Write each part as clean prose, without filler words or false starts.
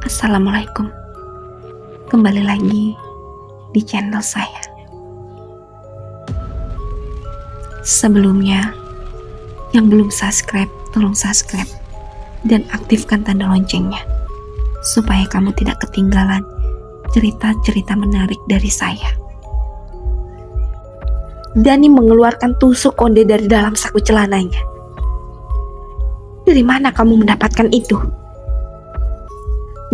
Assalamualaikum. Kembali lagi di channel saya. Sebelumnya, yang belum subscribe, tolong subscribe dan aktifkan tanda loncengnya supaya kamu tidak ketinggalan cerita-cerita menarik dari saya. Dani mengeluarkan tusuk konde dari dalam saku celananya. Dari mana kamu mendapatkan itu?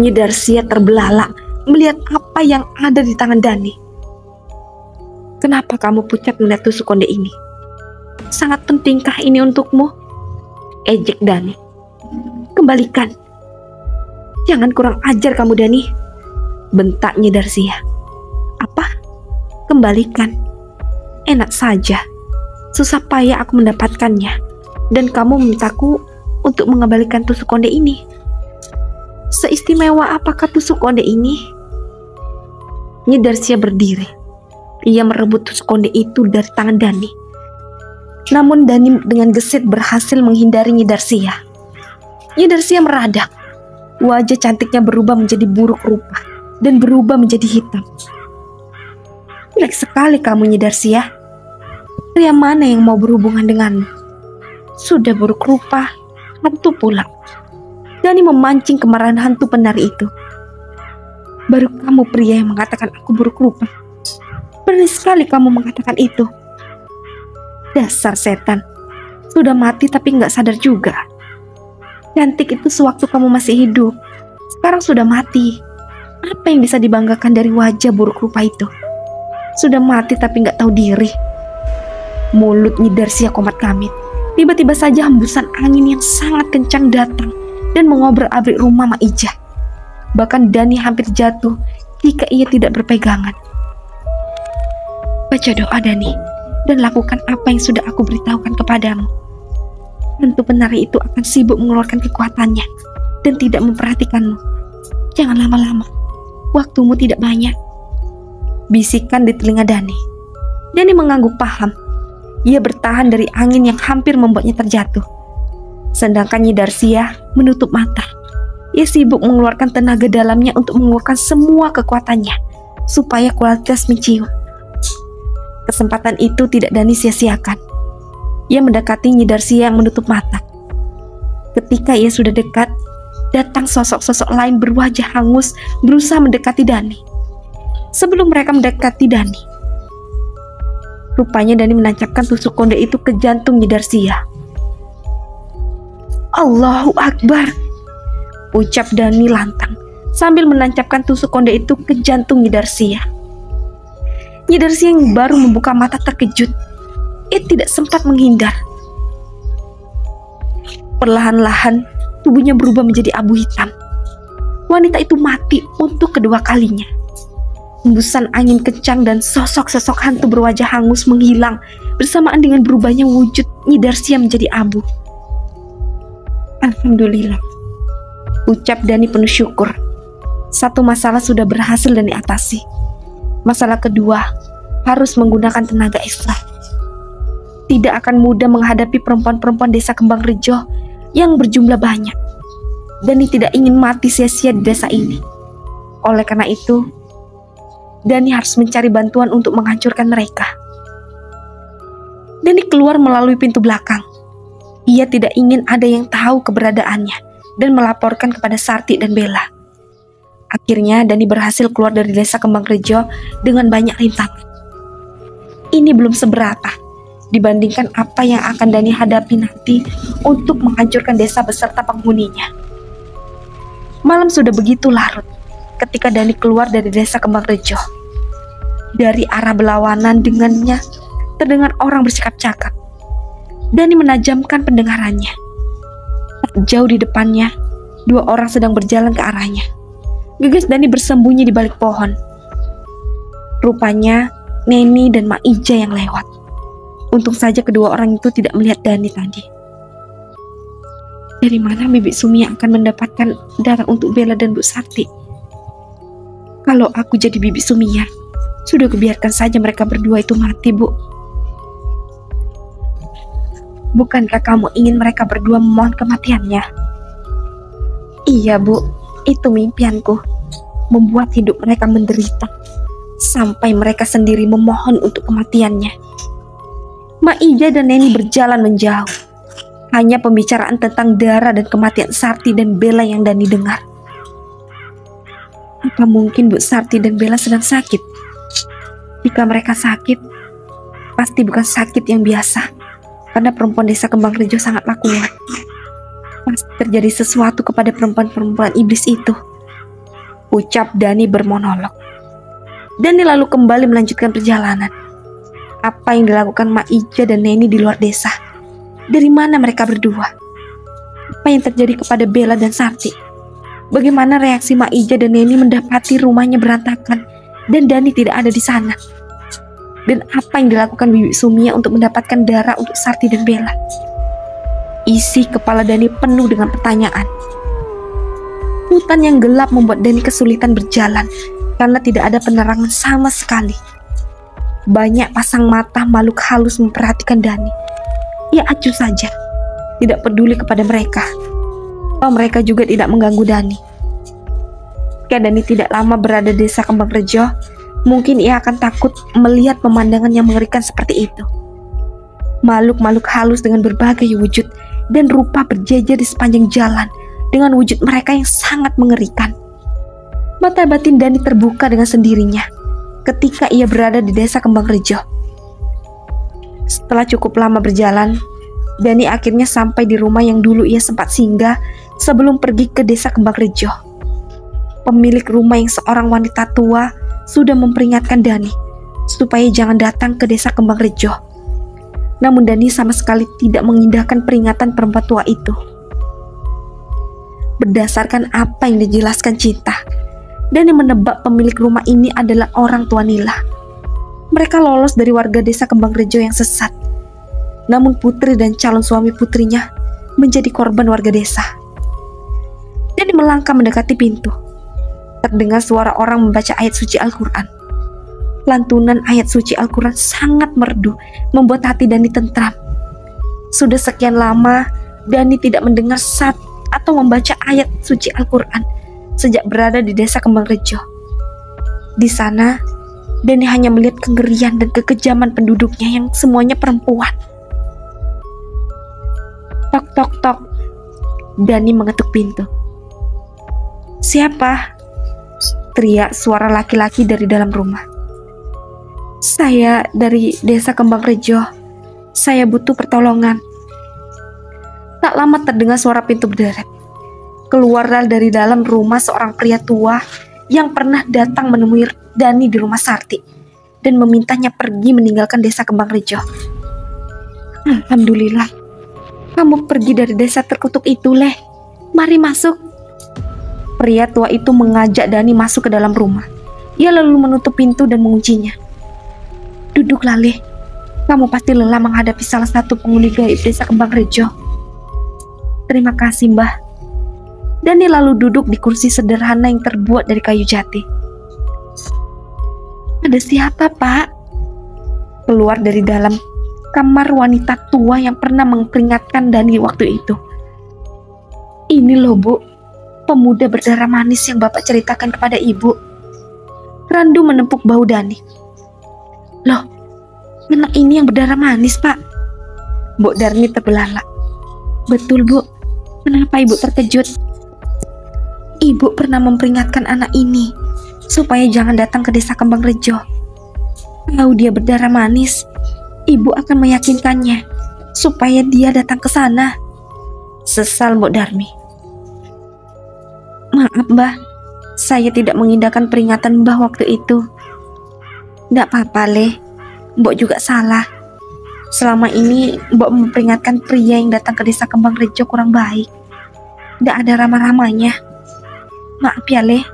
Nyi Darsia terbelalak melihat apa yang ada di tangan Dani. Kenapa kamu pucat melihat tusuk konde ini? Sangat pentingkah ini untukmu? Ejek Dani. Kembalikan. Jangan kurang ajar kamu, Dani. Bentak Nyi Darsia. Apa? Kembalikan. Enak saja. Susah payah aku mendapatkannya. Dan kamu memintaku untuk mengembalikan tusuk konde ini. Seistimewa apakah tusuk konde ini? Nyi Darsia berdiri. Ia merebut tusuk konde itu dari tangan Dani. Namun Dani dengan gesit berhasil menghindari Nyi Darsia. Nyi Darsia meradak. Wajah cantiknya berubah menjadi buruk rupa dan berubah menjadi hitam. Jelek sekali kamu, Nyi Darsia. Pria mana yang mau berhubungan denganmu? Sudah buruk rupa, hantu pula. Dani memancing kemarahan hantu penari itu. Baru kamu pria yang mengatakan aku buruk rupa. Berani sekali kamu mengatakan itu. Dasar setan. Sudah mati tapi nggak sadar juga. Cantik itu sewaktu kamu masih hidup. Sekarang sudah mati. Apa yang bisa dibanggakan dari wajah buruk rupa itu? Sudah mati tapi nggak tahu diri. Mulut Nyi Darsia komat kamit. Tiba-tiba saja hembusan angin yang sangat kencang datang dan mengobrak-abrik rumah Mak Ijah. Bahkan Dani hampir jatuh jika ia tidak berpegangan. Baca doa, Dani, dan lakukan apa yang sudah aku beritahukan kepadamu. Hantu penari itu akan sibuk mengeluarkan kekuatannya dan tidak memperhatikanmu. Jangan lama-lama, waktumu tidak banyak. Bisikan di telinga Dani. Dani mengangguk paham. Ia bertahan dari angin yang hampir membuatnya terjatuh. Sedangkan Nyi Darsia menutup mata. Ia sibuk mengeluarkan tenaga dalamnya untuk mengeluarkan semua kekuatannya supaya kualitas mencium. Kesempatan itu tidak Dani sia-siakan. Ia mendekati Nyi Darsia yang menutup mata. Ketika ia sudah dekat, datang sosok-sosok lain berwajah hangus berusaha mendekati Dani. Sebelum mereka mendekati Dani, rupanya Dani menancapkan tusuk konde itu ke jantung Nyi Darsia. Allahu Akbar, ucap Dani lantang sambil menancapkan tusuk konde itu ke jantung Nyi Darsia. Nyi Darsia yang baru membuka mata terkejut. Ia tidak sempat menghindar. Perlahan-lahan tubuhnya berubah menjadi abu hitam. Wanita itu mati untuk kedua kalinya. Hembusan angin kencang dan sosok-sosok hantu berwajah hangus menghilang bersamaan dengan berubahnya wujud Nyi Darsia menjadi abu. Alhamdulillah, ucap Dani penuh syukur. Satu masalah sudah berhasil Dani atasi. Masalah kedua harus menggunakan tenaga ekstra. Tidak akan mudah menghadapi perempuan-perempuan desa Kembang Rejo yang berjumlah banyak. Dani tidak ingin mati sia-sia di desa ini. Oleh karena itu, Dani harus mencari bantuan untuk menghancurkan mereka. Dani keluar melalui pintu belakang. Ia tidak ingin ada yang tahu keberadaannya dan melaporkan kepada Sarti dan Bella. Akhirnya Dani berhasil keluar dari desa Kembang Rejo dengan banyak rintangan. Ini belum seberapa dibandingkan apa yang akan Dani hadapi nanti untuk menghancurkan desa beserta penghuninya. Malam sudah begitu larut ketika Dani keluar dari desa Kembang Rejo. Dari arah berlawanan dengannya terdengar orang bercakap-cakap. Dani menajamkan pendengarannya. Tak jauh di depannya, dua orang sedang berjalan ke arahnya. Gegas Dani bersembunyi di balik pohon. Rupanya Neni dan Mak Ijah yang lewat. Untung saja kedua orang itu tidak melihat Dani tadi. Dari mana Bibi Sumi akan mendapatkan darah untuk Bella dan Bu Sarti? Kalau aku jadi Bibi Sumia, sudah kubiarkan saja mereka berdua itu mati, Bu. Bukankah kamu ingin mereka berdua memohon kematiannya? Iya, Bu. Itu mimpianku, membuat hidup mereka menderita, sampai mereka sendiri memohon untuk kematiannya. Mak Ija dan Neni berjalan menjauh. Hanya pembicaraan tentang Dara dan kematian Sarti dan Bella yang Dani dengar. Apa mungkin Bu Sarti dan Bella sedang sakit? Jika mereka sakit, pasti bukan sakit yang biasa, karena perempuan desa Kembang Rejo sangatlah kuat. Pasti terjadi sesuatu kepada perempuan-perempuan iblis itu, ucap Dani bermonolog. Dani lalu kembali melanjutkan perjalanan. Apa yang dilakukan Mak Ija dan Neni di luar desa? Dari mana mereka berdua? Apa yang terjadi kepada Bella dan Sarti? Bagaimana reaksi Mak Ija dan Neni mendapati rumahnya berantakan dan Dani tidak ada di sana? Dan apa yang dilakukan Bibi Sumia untuk mendapatkan darah untuk Sarti dan Bella? Isi kepala Dani penuh dengan pertanyaan. Hutan yang gelap membuat Dani kesulitan berjalan karena tidak ada penerangan sama sekali. Banyak pasang mata makhluk halus memperhatikan Dani. Ia acuh saja, tidak peduli kepada mereka. Mereka juga tidak mengganggu Dani. Jika Dani tidak lama berada di desa Kembang Rejo, mungkin ia akan takut melihat pemandangan yang mengerikan seperti itu. Makhluk-makhluk halus dengan berbagai wujud dan rupa berjejer di sepanjang jalan dengan wujud mereka yang sangat mengerikan. Mata batin Dani terbuka dengan sendirinya ketika ia berada di desa Kembang Rejo. Setelah cukup lama berjalan, Dani akhirnya sampai di rumah yang dulu ia sempat singgah sebelum pergi ke desa Kembang Rejo. Pemilik rumah yang seorang wanita tua sudah memperingatkan Dani supaya jangan datang ke desa Kembang Rejo. Namun Dani sama sekali tidak mengindahkan peringatan perempuan tua itu. Berdasarkan apa yang dijelaskan Cinta, Dani menebak pemilik rumah ini adalah orang tua Nila. Mereka lolos dari warga desa Kembang Rejo yang sesat. Namun putri dan calon suami putrinya menjadi korban warga desa. Dani melangkah mendekati pintu. Terdengar suara orang membaca ayat suci Al-Quran. Lantunan ayat suci Al-Quran sangat merdu, membuat hati Dani tentram. Sudah sekian lama Dani tidak mendengar atau membaca ayat suci Al-Quran sejak berada di desa Kembang Rejo. Di sana, Dani hanya melihat kengerian dan kekejaman penduduknya yang semuanya perempuan. Tok tok tok. Dani mengetuk pintu. "Siapa?" teriak suara laki-laki dari dalam rumah. "Saya dari desa Kembang Rejo. Saya butuh pertolongan." Tak lama terdengar suara pintu berderet. Keluarlah dari dalam rumah seorang pria tua yang pernah datang menemui Dani di rumah Sarti dan memintanya pergi meninggalkan desa Kembang Rejo. "Alhamdulillah, kamu pergi dari desa terkutuk itu, Leh. Mari masuk." Pria tua itu mengajak Dani masuk ke dalam rumah. Ia lalu menutup pintu dan menguncinya. "Duduklah, Leh. Kamu pasti lelah menghadapi salah satu penghuni gaib desa Kembang Rejo." "Terima kasih, Mbah." Dani lalu duduk di kursi sederhana yang terbuat dari kayu jati. "Ada siapa, Pak?" Keluar dari dalam kamar wanita tua yang pernah memperingatkan Dani waktu itu. "Ini loh, Bu, pemuda berdarah manis yang Bapak ceritakan kepada Ibu." Randu menepuk bahu Dani. "Loh, anak ini yang berdarah manis, Pak?" Bu Darmi terbelalak. "Betul, Bu. Kenapa Ibu terkejut?" "Ibu pernah memperingatkan anak ini supaya jangan datang ke desa Kembang Rejo. Kalau dia berdarah manis, Ibu akan meyakinkannya supaya dia datang ke sana," sesal Mbok Darmi. "Maaf, Mbah, saya tidak mengindahkan peringatan Mbah waktu itu." "Nggak apa-apa, Leh. Mbok juga salah. Selama ini Mbok memperingatkan pria yang datang ke desa Kembang Rejo kurang baik. Nggak ada ramah-ramahnya. Maaf ya, Leh.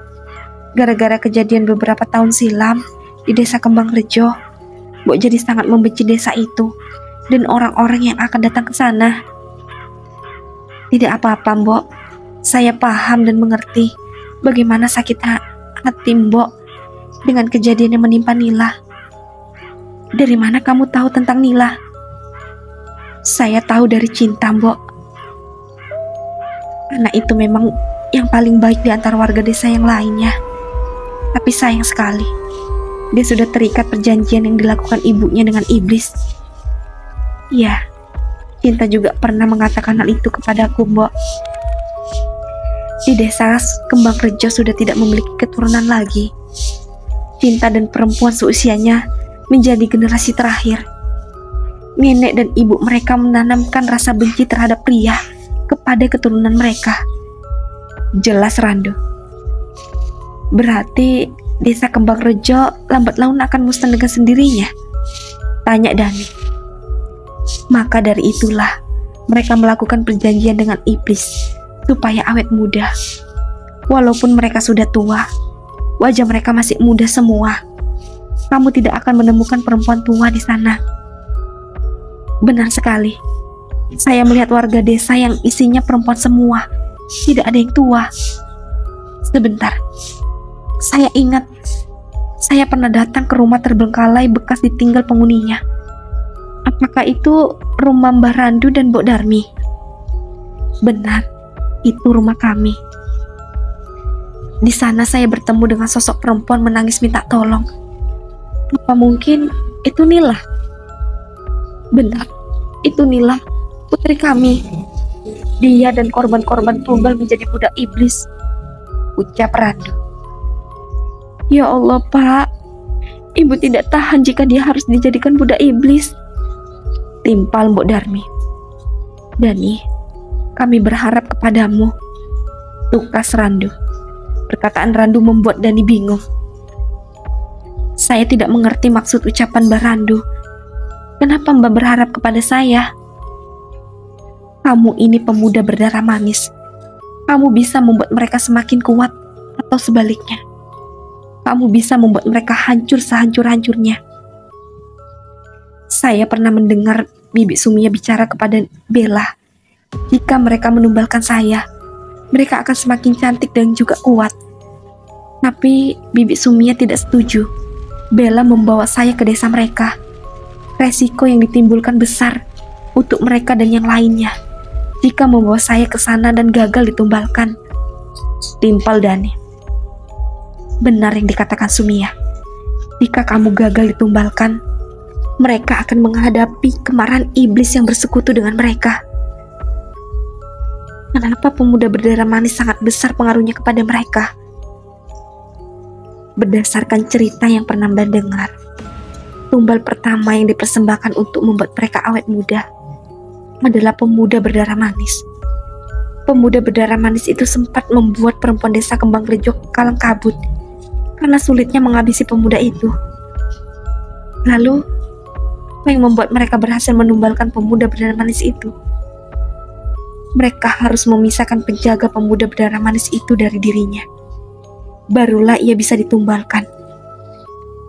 Gara-gara kejadian beberapa tahun silam di desa Kembang Rejo, Mbok jadi sangat membenci desa itu dan orang-orang yang akan datang ke sana." "Tidak apa-apa, Mbok. Saya paham dan mengerti bagaimana sakit hati Mbok dengan kejadian yang menimpa Nila." "Dari mana kamu tahu tentang Nila?" "Saya tahu dari Cinta, Mbok. Anak itu memang yang paling baik di antara warga desa yang lainnya. Tapi sayang sekali, dia sudah terikat perjanjian yang dilakukan ibunya dengan iblis. Ya, Cinta juga pernah mengatakan hal itu kepadaku, Mbok. Di desa Kembang Rejo sudah tidak memiliki keturunan lagi. Cinta dan perempuan seusianya menjadi generasi terakhir. Nenek dan ibu mereka menanamkan rasa benci terhadap pria kepada keturunan mereka. Jelas, Randu. Berarti desa Kembang Rejo lambat laun akan musnah dengan sendirinya? Tanya Dani. Maka dari itulah mereka melakukan perjanjian dengan iblis supaya awet muda. Walaupun mereka sudah tua, wajah mereka masih muda semua. Kamu tidak akan menemukan perempuan tua di sana. Benar sekali. Saya melihat warga desa yang isinya perempuan semua. Tidak ada yang tua. Sebentar. Saya ingat, saya pernah datang ke rumah terbengkalai bekas ditinggal penghuninya. Apakah itu rumah Mbah Randu dan Mbok Darmi? Benar, itu rumah kami. Di sana saya bertemu dengan sosok perempuan menangis minta tolong. Apa mungkin itu Nila? Benar, itu Nila, putri kami. Dia dan korban-korban tumbal menjadi budak iblis, ucap Randu. Ya Allah, Pak, ibu tidak tahan jika dia harus dijadikan budak iblis, timpal Mbok Darmi. Dani, kami berharap kepadamu, tukas Randu. Perkataan Randu membuat Dani bingung. Saya tidak mengerti maksud ucapan Mbak Randu. Kenapa Mbak berharap kepada saya? Kamu ini pemuda berdarah manis. Kamu bisa membuat mereka semakin kuat, atau sebaliknya. Kamu bisa membuat mereka hancur sehancur-hancurnya. Saya pernah mendengar Bibi Sumia bicara kepada Bella. Jika mereka menumbalkan saya, mereka akan semakin cantik dan juga kuat. Tapi Bibi Sumia tidak setuju. Bella membawa saya ke desa mereka. Resiko yang ditimbulkan besar untuk mereka dan yang lainnya jika membawa saya ke sana dan gagal ditumbalkan, timpal Dani. Benar yang dikatakan Sumia. Jika kamu gagal ditumbalkan, mereka akan menghadapi kemarahan iblis yang bersekutu dengan mereka. Kenapa pemuda berdarah manis sangat besar pengaruhnya kepada mereka? Berdasarkan cerita yang pernah Mbak dengar, tumbal pertama yang dipersembahkan untuk membuat mereka awet muda adalah pemuda berdarah manis. Pemuda berdarah manis itu sempat membuat perempuan desa Kembang Rejo kalang kabut karena sulitnya menghabisi pemuda itu. Lalu, apa yang membuat mereka berhasil menumbalkan pemuda berdarah manis itu? Mereka harus memisahkan penjaga pemuda berdarah manis itu dari dirinya. Barulah ia bisa ditumbalkan.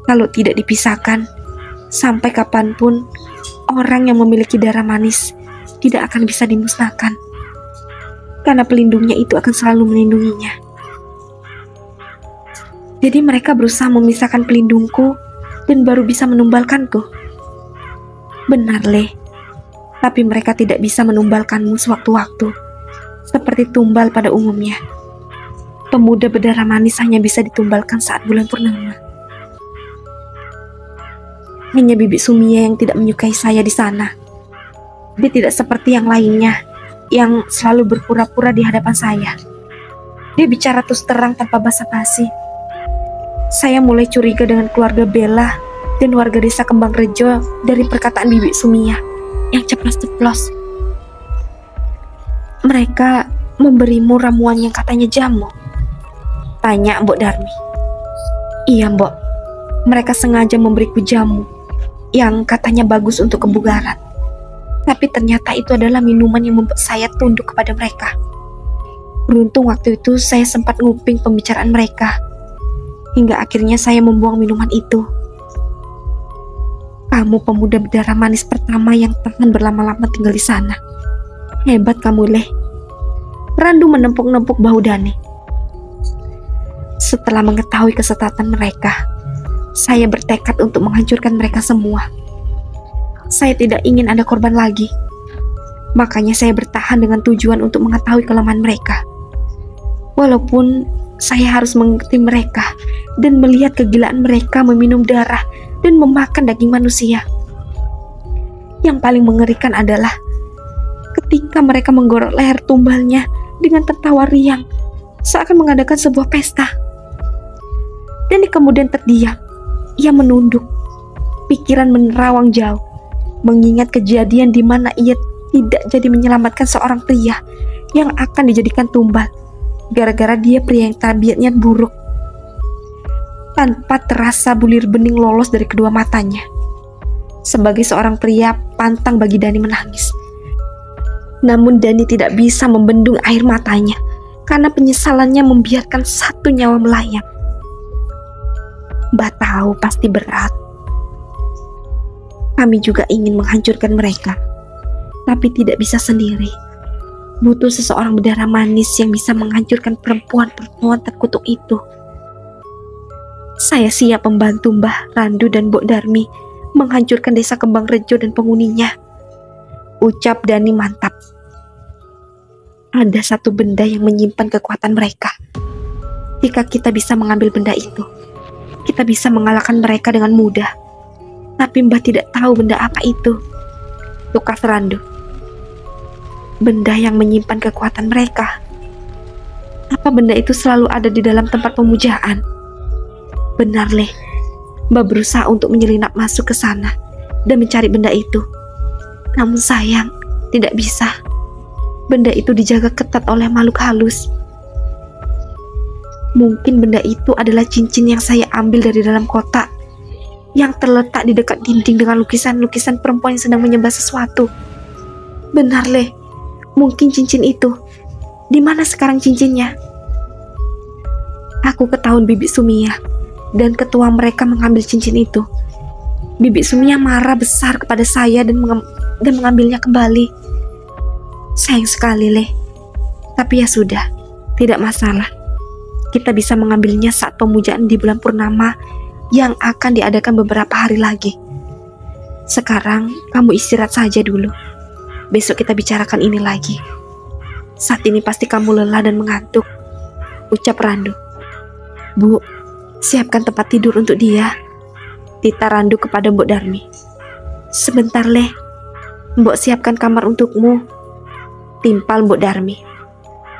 Kalau tidak dipisahkan, sampai kapanpun orang yang memiliki darah manis tidak akan bisa dimusnahkan. Karena pelindungnya itu akan selalu melindunginya. Jadi mereka berusaha memisahkan pelindungku dan baru bisa menumbalkanku. Benar, Le. Tapi mereka tidak bisa menumbalkanmu sewaktu-waktu, seperti tumbal pada umumnya. Pemuda berdarah manis hanya bisa ditumbalkan saat bulan purnama. Hanya Bibi Sumia yang tidak menyukai saya di sana. Dia tidak seperti yang lainnya, yang selalu berpura-pura di hadapan saya. Dia bicara terus terang tanpa basa-basi. Saya mulai curiga dengan keluarga Bella dan warga desa Kembang Rejo dari perkataan Bibi Sumia yang ceplos-ceplos. Mereka memberimu ramuan yang katanya jamu? Tanya Mbok Darmi. Iya, Mbok. Mereka sengaja memberiku jamu yang katanya bagus untuk kebugaran. Tapi ternyata itu adalah minuman yang membuat saya tunduk kepada mereka. Beruntung waktu itu saya sempat nguping pembicaraan mereka. Hingga akhirnya saya membuang minuman itu. Kamu pemuda berdarah manis pertama yang tahan berlama-lama tinggal di sana. Hebat kamu, Leh. Randu menempuk-nempuk bahu Dani. Setelah mengetahui kesesatan mereka, saya bertekad untuk menghancurkan mereka semua. Saya tidak ingin ada korban lagi. Makanya saya bertahan dengan tujuan untuk mengetahui kelemahan mereka. Walaupun saya harus mengerti mereka dan melihat kegilaan mereka meminum darah dan memakan daging manusia. Yang paling mengerikan adalah ketika mereka menggorok leher tumbalnya dengan tertawa riang seakan mengadakan sebuah pesta. Dan kemudian terdiam. Ia menunduk. Pikiran menerawang jauh, mengingat kejadian di mana ia tidak jadi menyelamatkan seorang pria yang akan dijadikan tumbal gara-gara dia pria yang tabiatnya buruk. Tanpa terasa bulir bening lolos dari kedua matanya. Sebagai seorang pria, pantang bagi Dani menangis. Namun Dani tidak bisa membendung air matanya karena penyesalannya membiarkan satu nyawa melayang. Mbak tahu pasti berat. Kami juga ingin menghancurkan mereka, tapi tidak bisa sendiri. Butuh seseorang berdarah manis yang bisa menghancurkan perempuan-perempuan terkutuk itu. Saya siap membantu Mbah Randu dan Mbok Darmi menghancurkan desa Kembang Rejo dan penghuninya, ucap Dani mantap. Ada satu benda yang menyimpan kekuatan mereka. Jika kita bisa mengambil benda itu, kita bisa mengalahkan mereka dengan mudah. Tapi Mbah tidak tahu benda apa itu, tukas Randu. Benda yang menyimpan kekuatan mereka. Apa benda itu selalu ada di dalam tempat pemujaan? Benar, Leh. Mbah berusaha untuk menyelinap masuk ke sana dan mencari benda itu. Namun sayang, tidak bisa. Benda itu dijaga ketat oleh makhluk halus. Mungkin benda itu adalah cincin yang saya ambil dari dalam kotak yang terletak di dekat dinding dengan lukisan-lukisan perempuan yang sedang menyembah sesuatu. Benar, Leh. Mungkin cincin itu. Di mana sekarang cincinnya? Aku ketahuan Bibi Sumia dan ketua mereka mengambil cincin itu. Bibi Sumia marah besar kepada saya dan mengambilnya kembali. Sayang sekali, Leh. Tapi ya sudah, tidak masalah. Kita bisa mengambilnya saat pemujaan di bulan purnama yang akan diadakan beberapa hari lagi. Sekarang kamu istirahat saja dulu. Besok kita bicarakan ini lagi. Saat ini pasti kamu lelah dan mengantuk, ucap Randu. Bu, siapkan tempat tidur untuk dia, tita Randu kepada Mbok Darmi. Sebentar, Leh. Mbok siapkan kamar untukmu, timpal Mbok Darmi.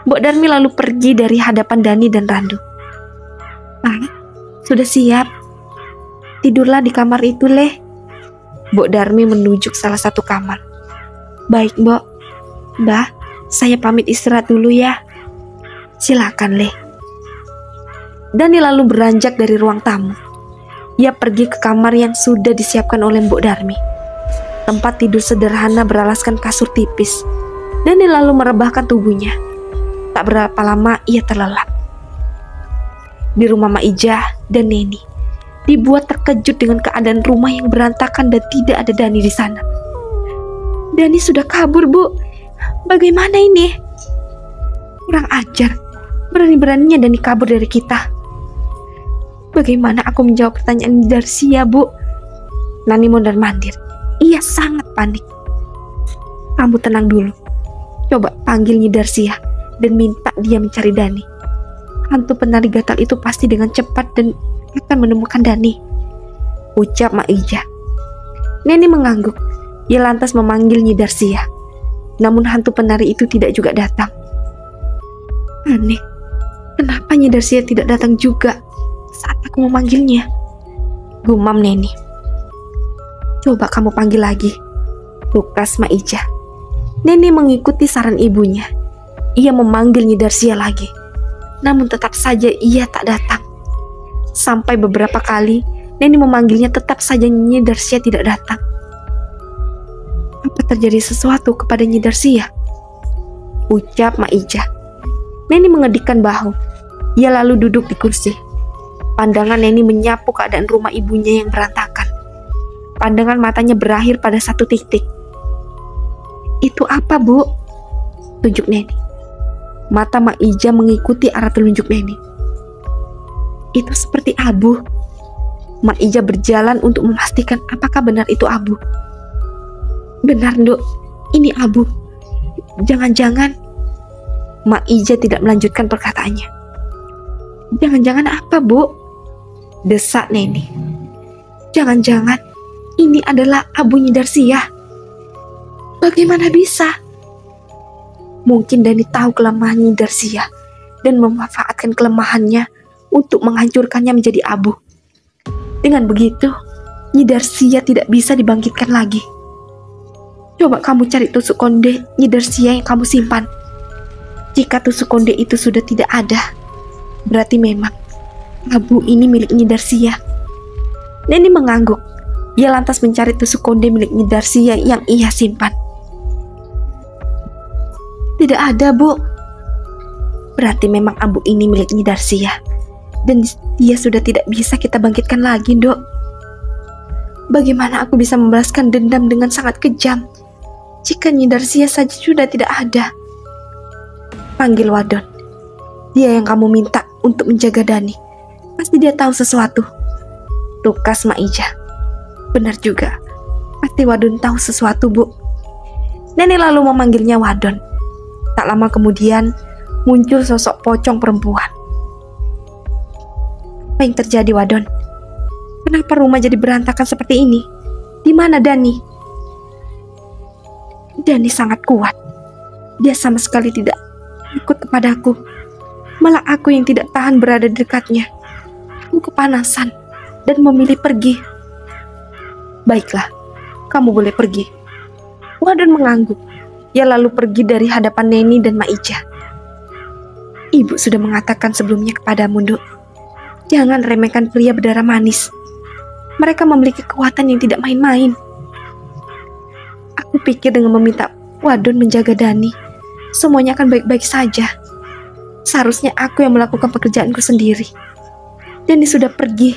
Mbok Darmi lalu pergi dari hadapan Dani dan Randu. Pak, sudah siap. Tidurlah di kamar itu, Leh. Mbok Darmi menunjuk salah satu kamar. Baik, Mbok. Mbah, saya pamit istirahat dulu ya. Silakan, Leh. Dani lalu beranjak dari ruang tamu. Ia pergi ke kamar yang sudah disiapkan oleh Mbok Darmi. Tempat tidur sederhana beralaskan kasur tipis. Dani lalu merebahkan tubuhnya. Tak berapa lama ia terlelap. Di rumah Mak Ijah dan Neni dibuat terkejut dengan keadaan rumah yang berantakan dan tidak ada Dani di sana. Dani sudah kabur, Bu. Bagaimana ini? Kurang ajar. Berani-beraninya Dani kabur dari kita. Bagaimana aku menjawab pertanyaan Darsia, Bu? Nani mondar-mandir. Ia sangat panik. Kamu tenang dulu. Coba panggil Nyi Darsia dan minta dia mencari Dani. Hantu penari gatal itu pasti dengan cepat dan akan menemukan Dani, ucap Mak Ijah. Neni mengangguk. Ia lantas memanggil Nyi Darsia. Namun hantu penari itu tidak juga datang. Aneh, kenapa Nyi Darsia tidak datang juga saat aku memanggilnya? Gumam Neni. Coba kamu panggil lagi, tukas Mak Ijah. Neni mengikuti saran ibunya. Ia memanggil Nyi Darsia lagi. Namun tetap saja ia tak datang. Sampai beberapa kali Neni memanggilnya, tetap saja Nyi Darsia tidak datang. Apa terjadi sesuatu kepada Nyi Darsia? Ucap Mak Ijah. Neni mengedikkan bahu. Ia lalu duduk di kursi. Pandangan Neni menyapu keadaan rumah ibunya yang berantakan. Pandangan matanya berakhir pada satu titik. Itu apa, Bu? Tunjuk Neni. Mata Mak Ijah mengikuti arah telunjuk Neni. Itu seperti abu. Mak Ijah berjalan untuk memastikan apakah benar itu abu. Benar, Nduk. Ini abu. Jangan-jangan. Mak Ija tidak melanjutkan perkataannya. Jangan-jangan apa, Bu? Desak Neni. Jangan-jangan ini adalah Abu Nyi Darsia. Bagaimana bisa? Mungkin Dani tahu kelemahan Nyi Darsia dan memanfaatkan kelemahannya untuk menghancurkannya menjadi abu. Dengan begitu, Nyi Darsia tidak bisa dibangkitkan lagi. Coba kamu cari tusuk konde Nyi Darsia yang kamu simpan. Jika tusuk konde itu sudah tidak ada, berarti memang abu ini milik Nyi Darsia. Neni mengangguk. Ia lantas mencari tusuk konde milik Nyi Darsia yang ia simpan. Tidak ada, Bu. Berarti memang abu ini milik Nyi Darsia, dan dia sudah tidak bisa kita bangkitkan lagi, Dok. Bagaimana aku bisa membalaskan dendam dengan sangat kejam jika Nyi Darsia saja sudah tidak ada? Panggil Wadon. Dia yang kamu minta untuk menjaga Dani. Pasti dia tahu sesuatu. Tukas Mak Ija. Benar juga. Pasti Wadon tahu sesuatu, Bu. Nenek lalu memanggilnya Wadon. Tak lama kemudian muncul sosok pocong perempuan. Apa yang terjadi, Wadon? Kenapa rumah jadi berantakan seperti ini? Di mana Dani? Dani sangat kuat. Dia sama sekali tidak ikut kepadaku. Malah aku yang tidak tahan berada di dekatnya. Aku kepanasan dan memilih pergi. Baiklah, kamu boleh pergi. Wadon mengangguk. Ia lalu pergi dari hadapan Neni dan Mak Ija. Ibu sudah mengatakan sebelumnya kepadamu, Dok. Jangan remehkan pria berdarah manis. Mereka memiliki kekuatan yang tidak main-main. Aku pikir dengan meminta Wadon menjaga Dani, semuanya akan baik-baik saja. Seharusnya aku yang melakukan pekerjaanku sendiri. Dani sudah pergi,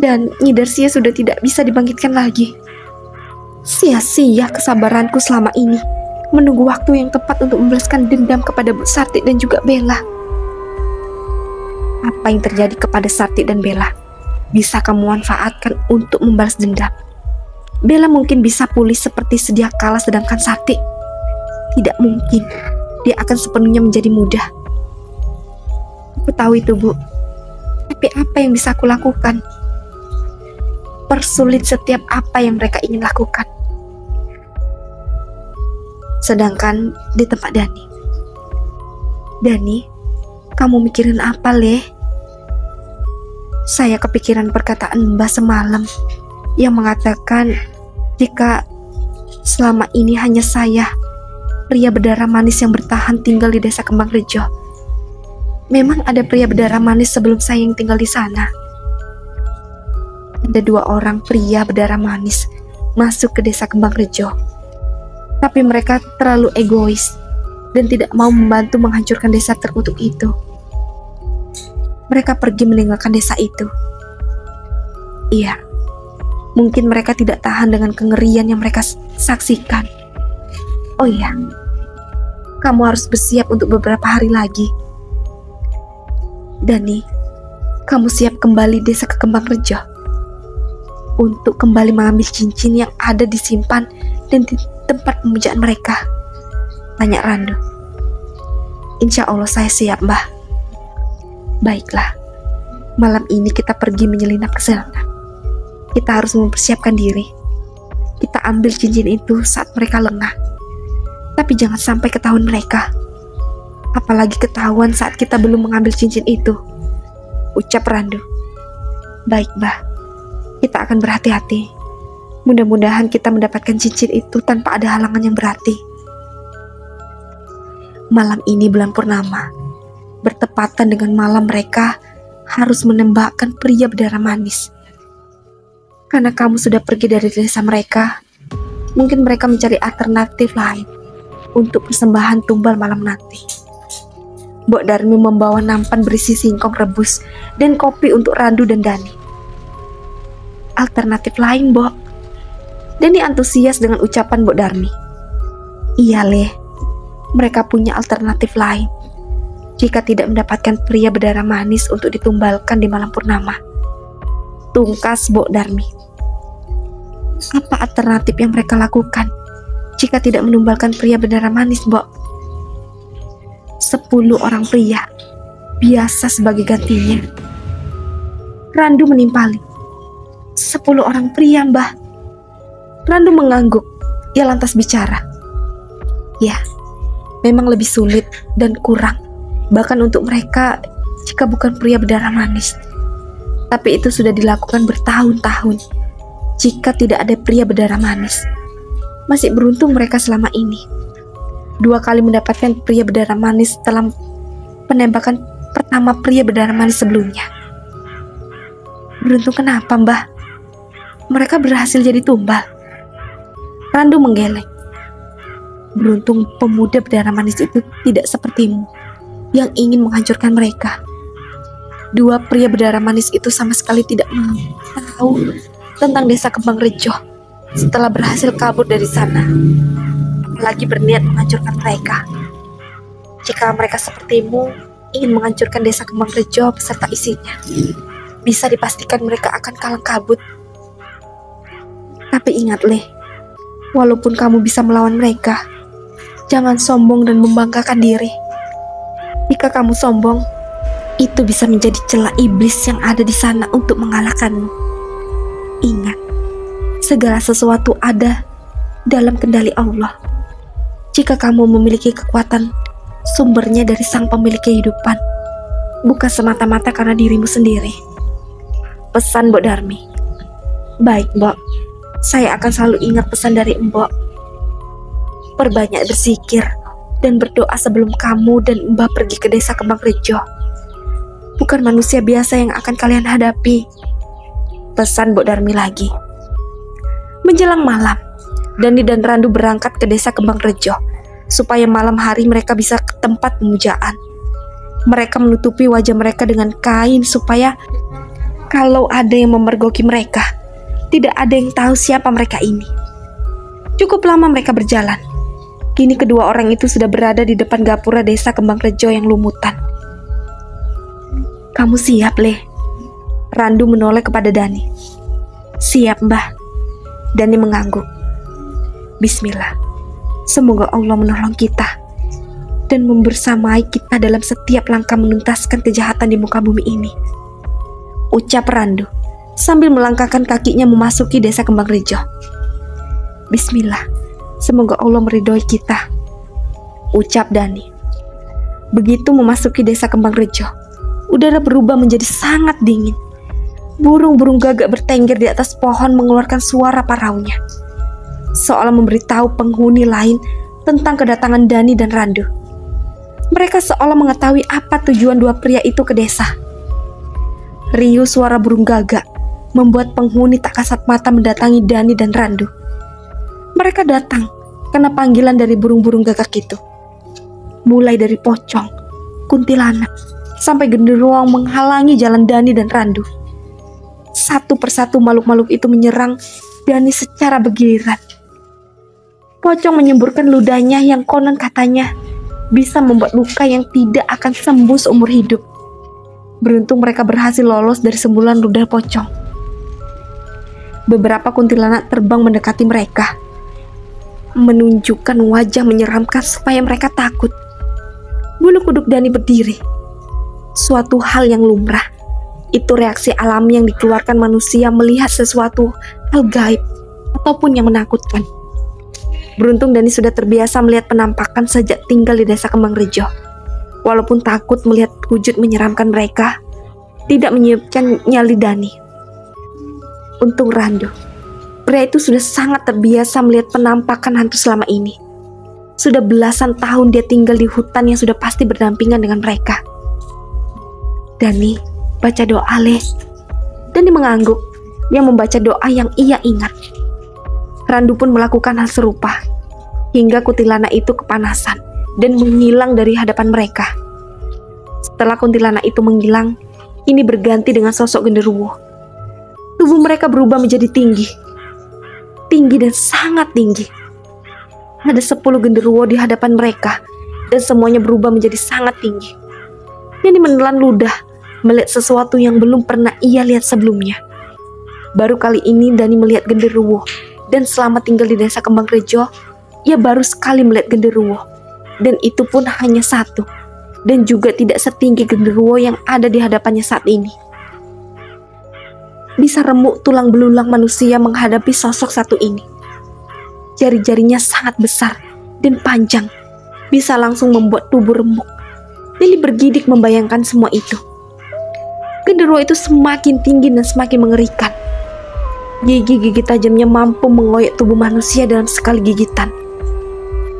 dan Nyi Darsia sudah tidak bisa dibangkitkan lagi. Sia-sia kesabaranku selama ini, menunggu waktu yang tepat untuk membalaskan dendam kepada Bu Sarti dan juga Bella. Apa yang terjadi kepada Sarti dan Bella bisa kamu manfaatkan untuk membalas dendam. Bella mungkin bisa pulih seperti sedia kala, sedangkan Sarti tidak mungkin. Dia akan sepenuhnya menjadi mudah. Aku tahu itu, Bu. Tapi apa yang bisa aku lakukan? Persulit setiap apa yang mereka ingin lakukan. Sedangkan di tempat Dani, kamu mikirin apa, Le? Saya kepikiran perkataan Mbah semalam yang mengatakan jika selama ini hanya saya, pria berdarah manis yang bertahan tinggal di desa Kembang Rejo. Memang ada pria berdarah manis sebelum saya yang tinggal di sana. Ada 2 orang pria berdarah manis masuk ke desa Kembang Rejo. Tapi mereka terlalu egois dan tidak mau membantu menghancurkan desa terkutuk itu. Mereka pergi meninggalkan desa itu. Iya, mungkin mereka tidak tahan dengan kengerian yang mereka saksikan. Oh iya, kamu harus bersiap untuk beberapa hari lagi. Dani, kamu siap kembali desa ke Kembang Rejo untuk kembali mengambil cincin yang ada disimpan dan di tempat pemujaan mereka? Tanya Randu. Insya Allah saya siap, Mbah. Baiklah, malam ini kita pergi menyelinap ke sana. Kita harus mempersiapkan diri. Kita ambil cincin itu saat mereka lengah. Tapi jangan sampai ketahuan mereka. Apalagi ketahuan saat kita belum mengambil cincin itu, ucap Randu. Baik, Mbah. Kita akan berhati-hati. Mudah-mudahan kita mendapatkan cincin itu tanpa ada halangan yang berarti. Malam ini bulan purnama, bertepatan dengan malam mereka harus menembakkan pria berdarah manis. Karena kamu sudah pergi dari desa mereka, mungkin mereka mencari alternatif lain untuk persembahan tumbal malam nanti. Mbok Darmi membawa nampan berisi singkong rebus dan kopi untuk Randu dan Dani. Alternatif lain, Mbok. Dani antusias dengan ucapan Mbok Darmi. Iya, Le. Mereka punya alternatif lain. Jika tidak mendapatkan pria berdarah manis untuk ditumbalkan di malam purnama. Tungkas Mbok Darmi. Apa alternatif yang mereka lakukan jika tidak menumbalkan pria berdarah manis, Mbok? 10 orang pria biasa sebagai gantinya. Randu menimpali. 10 orang pria, Mbah. Randu mengangguk. Ia lantas bicara. Ya, memang lebih sulit dan kurang, bahkan untuk mereka jika bukan pria berdarah manis. Tapi itu sudah dilakukan bertahun-tahun. Jika tidak ada pria berdarah manis, masih beruntung mereka selama ini. 2 kali mendapatkan pria berdarah manis setelah penembakan pertama pria berdarah manis sebelumnya. Beruntung kenapa, Mbah? Mereka berhasil jadi tumbal. Randu menggeleng. Beruntung pemuda berdarah manis itu tidak sepertimu yang ingin menghancurkan mereka. 2 pria berdarah manis itu sama sekali tidak tahu tentang desa Kembang Rejo setelah berhasil kabur dari sana, apalagi berniat menghancurkan mereka. Jika mereka sepertimu ingin menghancurkan desa Kembang Rejo beserta isinya, bisa dipastikan mereka akan kalang kabut. Tapi ingat, Leh, walaupun kamu bisa melawan mereka, jangan sombong dan membanggakan diri. Jika kamu sombong, itu bisa menjadi celah iblis yang ada di sana untuk mengalahkanmu. Ingat, segala sesuatu ada dalam kendali Allah. Jika kamu memiliki kekuatan, sumbernya dari Sang Pemilik kehidupan, bukan semata-mata karena dirimu sendiri. Pesan Mbok Darmi. Baik, Mbok. Saya akan selalu ingat pesan dari Mbok. Perbanyak berzikir dan berdoa sebelum kamu dan Mbah pergi ke desa Kembang Rejo. Bukan manusia biasa yang akan kalian hadapi. Pesan Mbok Darmi lagi. Menjelang malam, Dani dan Randu berangkat ke desa Kembang Rejo supaya malam hari mereka bisa ke tempat pemujaan. Mereka menutupi wajah mereka dengan kain supaya kalau ada yang memergoki mereka, tidak ada yang tahu siapa mereka ini. Cukup lama mereka berjalan. Kini kedua orang itu sudah berada di depan gapura desa Kembang Rejo yang lumutan. Kamu siap, Leh? Randu menoleh kepada Dani. Siap, Mbah. Dani mengangguk. Bismillah. Semoga Allah menolong kita dan membersamai kita dalam setiap langkah menuntaskan kejahatan di muka bumi ini, ucap Randu sambil melangkahkan kakinya memasuki desa Kembang Rejo. Bismillah, semoga Allah meridhoi kita, ucap Dani. Begitu memasuki desa Kembang Rejo, udara berubah menjadi sangat dingin. Burung-burung gagak bertengger di atas pohon mengeluarkan suara paraunya, seolah memberitahu penghuni lain tentang kedatangan Dani dan Randu. Mereka seolah mengetahui apa tujuan 2 pria itu ke desa. Riuh suara burung gagak membuat penghuni tak kasat mata mendatangi Dani dan Randu. Mereka datang karena panggilan dari burung-burung gagak itu. Mulai dari pocong, kuntilanak, sampai genderuwo menghalangi jalan Dani dan Randu. Satu persatu makhluk-makhluk itu menyerang Dani secara bergiliran. Pocong menyemburkan ludahnya yang konon katanya bisa membuat luka yang tidak akan sembuh seumur hidup. Beruntung mereka berhasil lolos dari sembulan ludah pocong. Beberapa kuntilanak terbang mendekati mereka, menunjukkan wajah menyeramkan supaya mereka takut. Bulu kuduk Dani berdiri. Suatu hal yang lumrah. Itu reaksi alami yang dikeluarkan manusia melihat sesuatu hal gaib ataupun yang menakutkan. Beruntung Dani sudah terbiasa melihat penampakan sejak tinggal di desa Kembang Rejo. Walaupun takut melihat wujud menyeramkan mereka, tidak menyebabkan nyali Dani. Untung Randu, pria itu sudah sangat terbiasa melihat penampakan hantu selama ini. Sudah belasan tahun dia tinggal di hutan yang sudah pasti berdampingan dengan mereka. Dani, baca doa, Leh. Dani mengangguk. Dia membaca doa yang ia ingat. Randu pun melakukan hal serupa, hingga kuntilanak itu kepanasan dan menghilang dari hadapan mereka. Setelah kuntilanak itu menghilang, ini berganti dengan sosok genderuwo. Tubuh mereka berubah menjadi tinggi dan sangat tinggi. Ada 10 genderuwo di hadapan mereka, dan semuanya berubah menjadi sangat tinggi. Dani menelan ludah, melihat sesuatu yang belum pernah ia lihat sebelumnya. Baru kali ini Dani melihat genderuwo, dan selama tinggal di desa Kembang Rejo, ia baru sekali melihat genderuwo, dan itu pun hanya satu, dan juga tidak setinggi genderuwo yang ada di hadapannya saat ini. Bisa remuk tulang belulang manusia menghadapi sosok satu ini. Jari-jarinya sangat besar dan panjang, bisa langsung membuat tubuh remuk. Lili bergidik membayangkan semua itu. Genderuwo itu semakin tinggi dan semakin mengerikan. Gigi-gigi tajamnya mampu mengoyak tubuh manusia dalam sekali gigitan.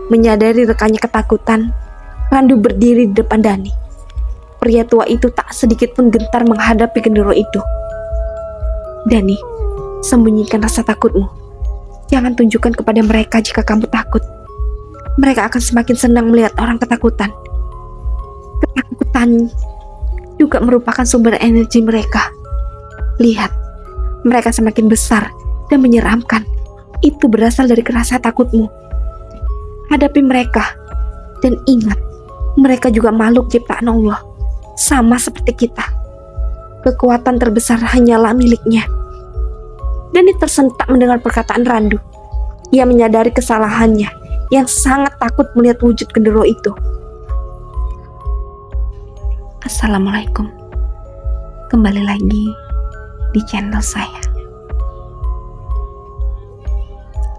Menyadari rekannya ketakutan, Randu berdiri di depan Dani. Pria tua itu tak sedikit pun gentar menghadapi genderuwo itu. Dani, sembunyikan rasa takutmu. Jangan tunjukkan kepada mereka jika kamu takut. Mereka akan semakin senang melihat orang ketakutan. Ketakutan juga merupakan sumber energi mereka. Lihat, mereka semakin besar dan menyeramkan. Itu berasal dari rasa takutmu. Hadapi mereka dan ingat, mereka juga makhluk ciptaan Allah, sama seperti kita. Kekuatan terbesar hanyalah miliknya. Dani tersentak mendengar perkataan Randu. Ia menyadari kesalahannya, yang sangat takut melihat wujud genderuwo itu. Assalamualaikum. Kembali lagi di channel saya.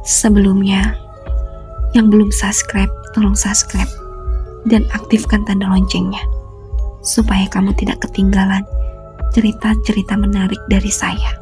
Sebelumnya, yang belum subscribe, tolong subscribe dan aktifkan tanda loncengnya supaya kamu tidak ketinggalan cerita-cerita menarik dari saya.